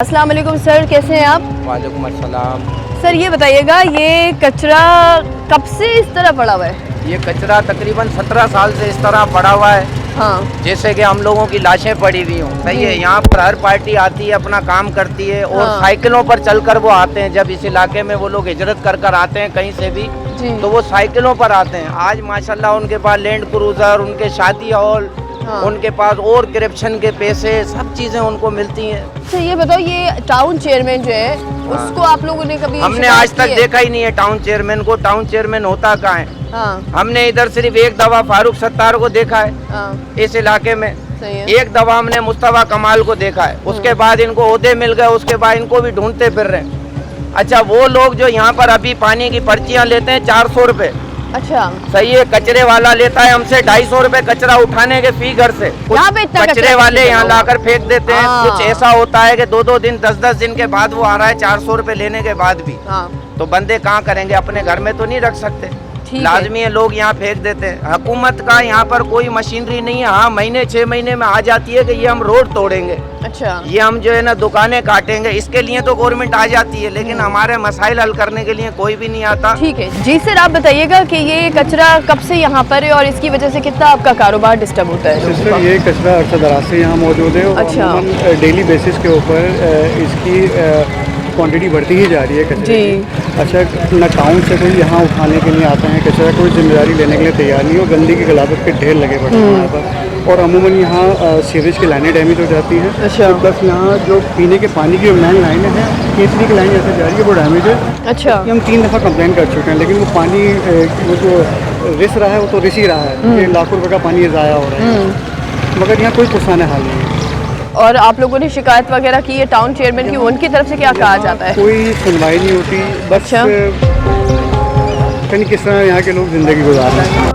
अस्सलाम वालेकुम सर, कैसे हैं आप? वालेकुम अस्सलाम। सर ये बताइएगा, ये कचरा कब से इस तरह पड़ा हुआ है? ये कचरा तकरीबन 17 साल से इस तरह पड़ा हुआ है। हाँ, जैसे कि हम लोगों की लाशें पड़ी हुई हों। सही है, यहाँ पर हर पार्टी आती है, अपना काम करती है और हाँ। साइकिलों पर चलकर वो आते हैं। जब इस इलाके में वो लोग हिजरत कर कर आते हैं कहीं से भी, जी। तो वो साइकिलों पर आते हैं। आज माशाल्लाह उनके पास लैंड क्रूजर, उनके शादी हॉल, हाँ। उनके पास और करप्शन के पैसे, सब चीज़ें उनको मिलती हैं। अच्छा ये बताओ, ये टाउन चेयरमैन जो है उसको आप लोगों ने कभी हमने शिकायत आज तक की है? देखा ही नहीं है टाउन चेयरमैन को। टाउन चेयरमैन होता कहाँ है? हाँ, हमने इधर सिर्फ एक दफा फारूक सत्तार को देखा है हाँ, इस इलाके में। सही है। एक दफा हमने मुस्तफा कमाल को देखा है। उसके बाद इनको ओहदे मिल गए, उसके बाद इनको भी ढूंढते फिर रहे हैं। अच्छा, वो लोग जो यहाँ पर अभी पानी की पर्चियाँ लेते हैं 400 रुपए, अच्छा, सही है, कचरे वाला लेता है हमसे 250 रुपए कचरा उठाने के फी घर से। कुछ यहाँ पे इतना कचरे कचरा वाले कैसे यहाँ जमा हुआ? लाकर फेंक देते हैं। हाँ। कुछ ऐसा होता है कि 2-2 दिन 10-10 दिन के बाद वो आ रहा है 400 रुपए लेने के बाद भी। हाँ, तो बंदे कहाँ करेंगे? अपने घर में तो नहीं रख सकते, ठीक है। लाजमी है लोग यहाँ फेंक देते हैं। हुकूमत का यहाँ पर कोई मशीनरी नहीं है। हाँ, महीने 6 महीने में आ जाती है कि ये हम रोड तोड़ेंगे, अच्छा, ये हम जो है ना दुकानें काटेंगे, इसके लिए तो गवर्नमेंट आ जाती है, लेकिन हमारे मसाइल हल करने के लिए कोई भी नहीं आता। ठीक है। जी सर, आप बताइएगा कि ये कचरा कब से यहाँ पर है और इसकी वजह से कितना आपका कारोबार डिस्टर्ब होता है? सिस्टर, ये कचरा अरसा दराज से यहाँ मौजूद है और अच्छा। अमूमन डेली बेसिस के ऊपर इसकी क्वांटिटी बढ़ती ही जा रही है कचरे की। अच्छा, न टाउन से कोई यहाँ उठाने के लिए आता है कचरा, कोई जिम्मेदारी लेने के लिए तैयार नहीं है और गंदगी की गलाबत के ढेर लगे पड़े हैं यहाँ पर। और अमूमन यहाँ सीवरेज की लाइनें डैमेज हो जाती हैं। अच्छा। तो प्लस यहाँ जो पीने के पानी की मेन लाइनें हैं, केसरी की लाइन जैसे जा रही है, वो डैमेज है। अच्छा, कि हम 3 दफ़ा कंप्लेन कर चुके हैं, लेकिन वो पानी वो जो रिस रहा है वो तो रिस ही रहा है। ये लाखों रुपए का पानी ज़ाया हो रहा है, मगर यहाँ कोई पुरसाने हाल नहीं है। और आप लोगों ने शिकायत वगैरह की है टाउन चेयरमैन की? उनकी तरफ से क्या कहा जाता है? कोई सुनवाई नहीं होती, बस अच्छा। कहीं किस तरह यहाँ के लोग ज़िंदगी गुजार रहे हैं।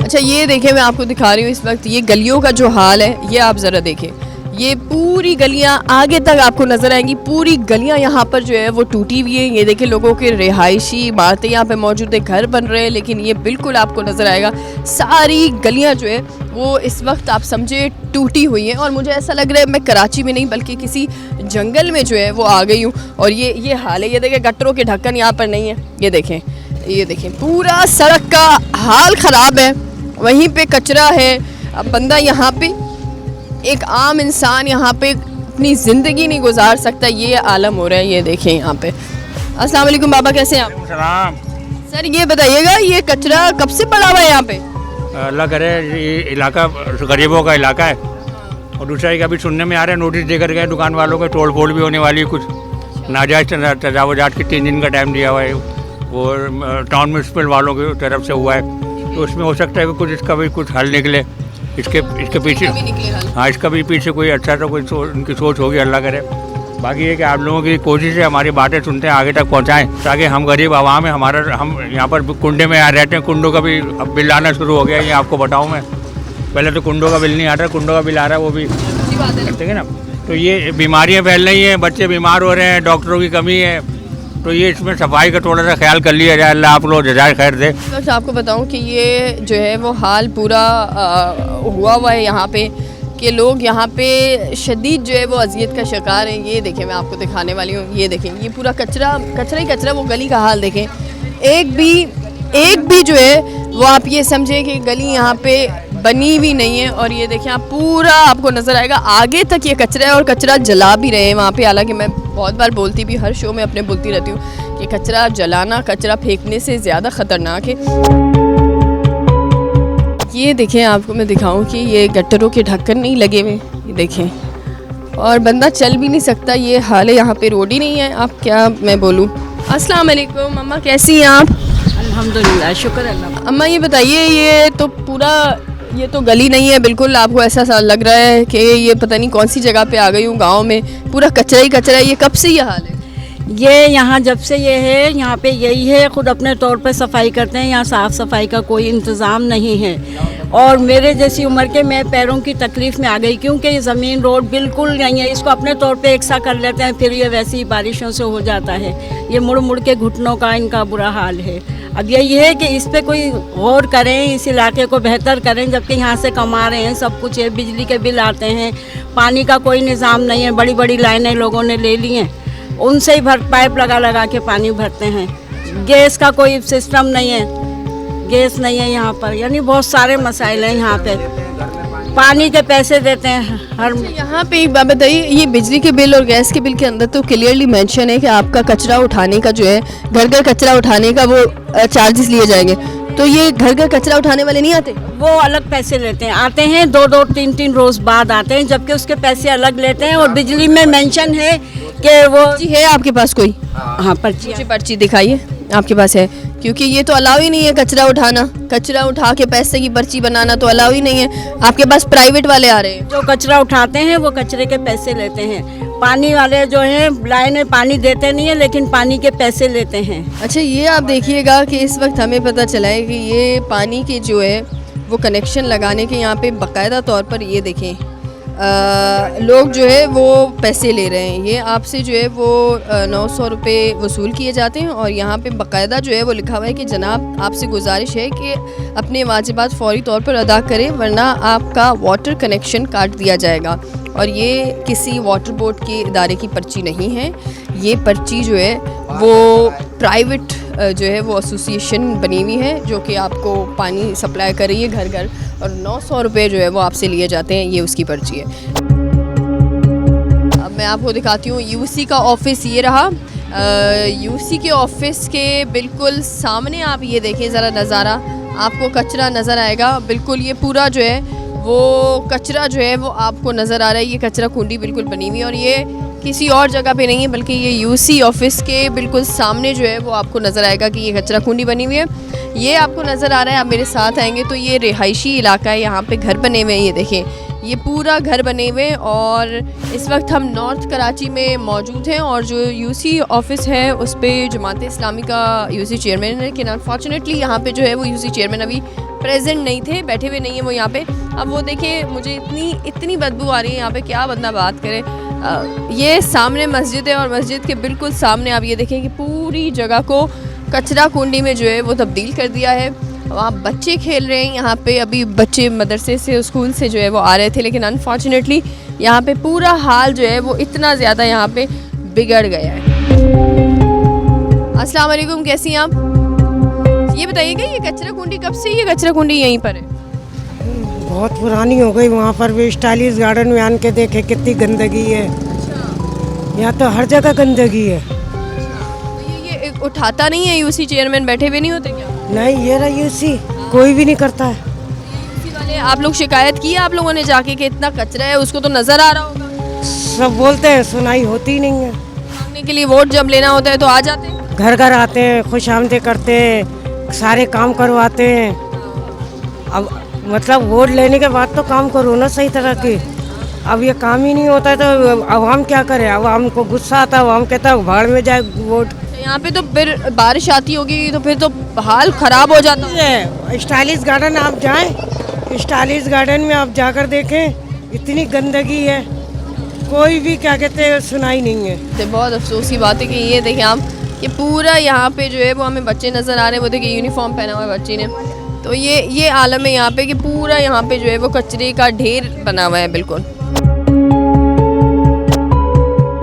अच्छा ये देखिए, मैं आपको दिखा रही हूँ इस वक्त ये गलियों का जो हाल है, ये आप ज़रा देखें। ये पूरी गलियाँ आगे तक आपको नज़र आएंगी। पूरी गलियाँ यहाँ पर जो है वो टूटी हुई है। ये देखिए, लोगों के रिहायशी इमारतें यहाँ पे मौजूद है, घर बन रहे हैं, लेकिन ये बिल्कुल आपको नज़र आएगा सारी गलियाँ जो है वो इस वक्त आप समझे टूटी हुई हैं। और मुझे ऐसा लग रहा है मैं कराची में नहीं बल्कि किसी जंगल में जो है वो आ गई हूँ। और ये हाल है। ये देखें, गटरों के ढक्कन यहाँ पर नहीं है। ये देखें पूरा सड़क का हाल ख़राब है, वहीं पे कचरा है। अब बंदा यहाँ पे, एक आम इंसान यहाँ पे अपनी ज़िंदगी नहीं गुजार सकता, ये आलम हो रहा है। ये देखें यहाँ पे। अस्सलाम वालेकुम बाबा, कैसे हैं आप? सलाम। सर ये बताइएगा, ये कचरा कब से पड़ा हुआ है यहाँ पे? अल्लाह करे, ये इलाका गरीबों का इलाका है। और दूसरा एक अभी सुनने में आ रहा है, नोटिस देकर गए दुकान वालों को, तोड़ फोड़ भी होने वाली है। कुछ नाजायज़ तजावुजात की 3 दिन का टाइम दिया हुआ है, वो टाउन म्यूनसिपल वालों की तरफ से हुआ है। तो उसमें हो सकता है कि कुछ इसका भी कुछ हल निकले। इसके पीछे, हाँ, इसका भी पीछे कोई अच्छा सा कोई उनकी सोच होगी, अल्लाह करे। बाकी ये कि आप लोगों की कोशिश है हमारी बातें सुनते हैं आगे तक पहुंचाएं, ताकि हम गरीब आवाम है, हम यहाँ पर कुंडे में रहते हैं। कुंडों का भी अब बिल आना शुरू हो गया है, ये आपको बताऊँ मैं। पहले तो कुंडों का बिल नहीं आता, कुंडों का बिल आ रहा है, वो भी करते हैं ना। तो ये बीमारियाँ फैल रही हैं, बच्चे बीमार हो रहे हैं, डॉक्टरों की कमी है। तो ये इसमें सफाई का थोड़ा सा ख्याल कर लिया जाए, अल्लाह आप लोग जज़ाए खैर दे। बस आपको बताऊं कि ये जो है वो हाल पूरा हुआ है यहाँ पे, कि लोग यहाँ पे शदीद जो है वो अजियत का शिकार हैं। ये देखें, मैं आपको दिखाने वाली हूँ। ये देखें, ये पूरा कचरा ही कचरा, वो गली का हाल देखें। एक भी जो है वो आप ये समझें कि गली यहाँ पे बनी हुई नहीं है। और ये देखें आप, पूरा आपको नज़र आएगा आगे तक ये कचरा है, और कचरा जला भी रहे हैं वहाँ पे। हालांकि मैं बहुत बार बोलती भी, हर शो में अपने बोलती रहती हूँ कि कचरा जलाना कचरा फेंकने से ज़्यादा ख़तरनाक है। ये देखें, आपको मैं दिखाऊं कि ये गटरों के ढक्कन नहीं लगे हुए, ये देखें, और बंदा चल भी नहीं सकता। ये हाल है, यहाँ पे रोड ही नहीं है। आप क्या मैं बोलूँ। अस्सलाम वालेकुम अम्मा, कैसी हैं आप? अल्हम्दुलिल्लाह, शुक्र अल्लाह। अम्मा ये बताइए, ये तो पूरा, ये तो गली नहीं है बिल्कुल, आपको ऐसा लग रहा है कि ये पता नहीं कौन सी जगह पे आ गई हूँ, गांव में पूरा कचरा ही कचरा है। ये कब से ये हाल है? ये यहाँ जब से ये है, यहाँ पे यही है, खुद अपने तौर पे सफाई करते हैं। यहाँ साफ़ सफाई का कोई इंतज़ाम नहीं है। और मेरे जैसी उम्र के मैं पैरों की तकलीफ में आ गई, क्योंकि ये ज़मीन रोड बिल्कुल नहीं है। इसको अपने तौर पे एकसा कर लेते हैं, फिर ये वैसी ही बारिशों से हो जाता है। ये मुड़ मुड़ के घुटनों का इनका बुरा हाल है। अब यही है कि इस पे कोई गौर करें, इस इलाके को बेहतर करें, जबकि यहाँ से कमा रहे हैं, सब कुछ है, बिजली के बिल आते हैं, पानी का कोई निज़ाम नहीं है, बड़ी बड़ी लाइनें लोगों ने ले ली हैं, उनसे ही पाइप लगा लगा के पानी भरते हैं। गैस का कोई सिस्टम नहीं है, गैस नहीं है यहाँ पर, यानी बहुत सारे मसाइल हैं यहाँ पे। पानी के पैसे देते हैं हर। यहाँ पे एक बात बताइए, ये बिजली के बिल और गैस के बिल के अंदर तो क्लियरली मेंशन है कि आपका कचरा उठाने का जो है, घर घर कचरा उठाने का वो चार्जेस लिए जाएंगे, तो ये घर घर कचरा उठाने वाले नहीं आते? वो अलग पैसे लेते हैं, आते हैं 2-2 3-3 रोज बाद आते हैं, जबकि उसके पैसे अलग लेते हैं। और बिजली में मेंशन है कि वो जी है आपके पास कोई? हाँ पर्ची। मुझे पर्ची दिखाइए, आपके पास है? क्योंकि ये तो अलाउ ही नहीं है कचरा उठाना, कचरा उठा के पैसे की पर्ची बनाना तो अलाउ ही नहीं है। आपके पास प्राइवेट वाले आ रहे हैं जो कचरा उठाते हैं वो कचरे के पैसे लेते हैं। पानी वाले जो हैं लाइन में पानी देते नहीं है, लेकिन पानी के पैसे लेते हैं। अच्छा, ये आप देखिएगा कि इस वक्त हमें पता चला है कि ये पानी के जो है वो कनेक्शन लगाने के यहाँ पे बाकायदा तौर पर ये देखें लोग जो है वो पैसे ले रहे हैं। ये आपसे जो है वो 900 रुपये वसूल किए जाते हैं और यहाँ पे बाकायदा जो है वो लिखा हुआ है कि जनाब आपसे गुजारिश है कि अपने वाजिबात फौरी तौर पर अदा करें, वरना आपका वाटर कनेक्शन काट दिया जाएगा। और ये किसी वाटर बोर्ड के इदारे की पर्ची नहीं है, ये पर्ची जो है वो प्राइवेट जो है वो एसोसिएशन बनी हुई है जो कि आपको पानी सप्लाई कर रही है घर घर, और 900 रुपये जो है वो आपसे लिए जाते हैं, ये उसकी पर्ची है। अब मैं आपको दिखाती हूँ यूसी का ऑफ़िस ये रहा। यूसी के ऑफ़िस के बिल्कुल सामने आप ये देखें ज़रा नज़ारा, आपको कचरा नज़र आएगा। बिल्कुल ये पूरा जो है वो कचरा जो है वो आपको नज़र आ रहा है। ये कचरा कुंडी बिल्कुल बनी हुई है और ये किसी और जगह पे नहीं है, बल्कि ये यूसी ऑफिस के बिल्कुल सामने जो है वो आपको नज़र आएगा कि ये कचरा कुंडी बनी हुई है। ये आपको नज़र आ रहा है, आप मेरे साथ आएंगे तो ये रिहायशी इलाका है, यहाँ पे घर बने हुए हैं। ये देखें, ये पूरा घर बने हुए हैं और इस वक्त हम नॉर्थ कराची में मौजूद हैं और जो यूसी ऑफिस है उस पर जमात इस्लामी का यूसी चेयरमैन है, लेकिन अनफॉर्चुनेटली यहाँ पे जो है वो यूसी चेयरमैन अभी प्रेजेंट नहीं थे, बैठे हुए नहीं है वो यहाँ पे। अब वो देखें, मुझे इतनी बदबू आ रही है यहाँ पे, क्या बंदा बात करे। ये सामने मस्जिद है और मस्जिद के बिल्कुल सामने आप ये देखें कि पूरी जगह को कचरा कुंडी में जो है वो तब्दील कर दिया है। वहाँ बच्चे खेल रहे हैं, यहाँ पे अभी बच्चे मदरसे से स्कूल से जो है वो आ रहे थे, लेकिन अनफॉर्चुनेटली यहाँ पे पूरा हाल जो है वो इतना ज़्यादा यहाँ पे बिगड़ गया है। अस्सलाम वालेकुम, कैसी हैं आप? ये बताइएगा ये कचरा कुंडी कब से, ये कचरा कुंडी यहीं पर है? बहुत पुरानी हो गई। वहाँ पर भी स्टाइलिश गार्डन में आन के देखे कितनी गंदगी है। यहाँ तो हर जगह गंदगी है। तो ये उठाता नहीं है यूसी चेयरमैन, बैठे हुए नहीं होते क्या? नहीं, ये रहा यूसी, कोई भी नहीं करता है। यूसी वाले आप लोग शिकायत की आप लोगों ने जाके कि इतना कचरा है, उसको तो नज़र आ रहा होगा। सब बोलते हैं, सुनाई होती नहीं है। मांगने के लिए वोट जब लेना होता है तो आ जाते हैं, घर घर आते हैं, खुशामदे करते हैं, सारे काम करवाते हैं। अब मतलब वोट लेने के बाद तो काम करो ना सही तरह की। अब ये काम ही नहीं होता है तो अवाम क्या करे? अवाम को गुस्सा आता है, अवाम कहता है भाड़ में जाए वोट। यहाँ पे तो फिर बारिश आती होगी तो फिर तो हाल ख़राब हो जाता है। स्टाइलिश गार्डन आप जाएं, स्टाइलिश गार्डन में आप जाकर देखें, इतनी गंदगी है, कोई भी क्या कहते हैं सुनाई नहीं है। तो बहुत अफसोस की बात है कि ये देखें आप, ये पूरा यहाँ पे जो है वो हमें बच्चे नज़र आ रहे हैं, वो देखिए यूनिफॉर्म पहना हुआ है बच्चे ने, तो ये आलम है यहाँ पे कि पूरा यहाँ पे जो है वो कचरे का ढेर बना हुआ है बिल्कुल।